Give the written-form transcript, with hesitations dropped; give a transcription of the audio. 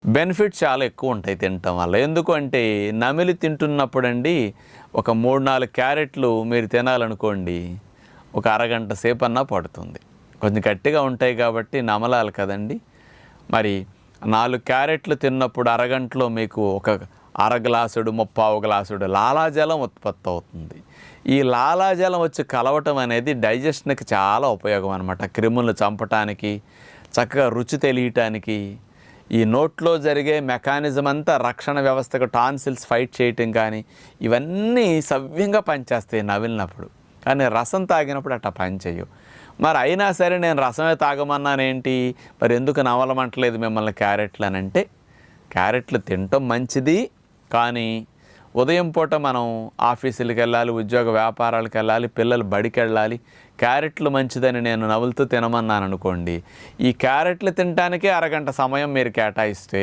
Benefits చాలా ఎక్కువ ఉంటాయి తినటం వల్ల. ఎందుకు అంటే నమిలి తింటున్నప్పుడండి ఒక 3, 4 క్యారెట్లు మీరు తినాలనుకోండి, ఒక అరగంట సేపన్నా పడుతుంది. కొంచెం గట్టిగా ఉంటాయి కాబట్టి నమలాలి కదండీ! మరి 4 క్యారెట్లు తిన్నప్పుడు అరగంటలో మీకు ఒక అర గ్లాసుడు, ముప్పావు గ్లాసుడు లాలాజలం ఉత్పత్తి అవుతుంది. ఈ లాలాజలం వచ్చి కలవటం అనేది డైజెషన్‌కి చాలా ఉపయోగం అనమాట. క్రిములను చంపటానికి, చక్కగా రుచి తెలియటానికి, ఈ నోట్లో జరిగే మెకానిజం అంతా రక్షణ వ్యవస్థకు టాన్సిల్స్ ఫైట్ చేయటం కానీ, ఇవన్నీ సవ్యంగా పనిచేస్తాయి నమిలినప్పుడు. కానీ రసం తాగినప్పుడు అట్టా పనిచేయవు. మరి అయినా సరే నేను రసమే తాగమన్నానేంటి, మరి ఎందుకు నమలమంటలేదు మిమ్మల్ని క్యారెట్లు అనంటే, క్యారెట్లు తినటం మంచిది. కానీ ఉదయం పూట మనం ఆఫీసులకు వెళ్ళాలి, ఉద్యోగ వ్యాపారాలకు వెళ్ళాలి, పిల్లలు బడికి వెళ్ళాలి. క్యారెట్లు మంచిదని నేను నములుతూ తినమన్నాను అనుకోండి, ఈ క్యారెట్లు తినటానికే అరగంట సమయం మీరు కేటాయిస్తే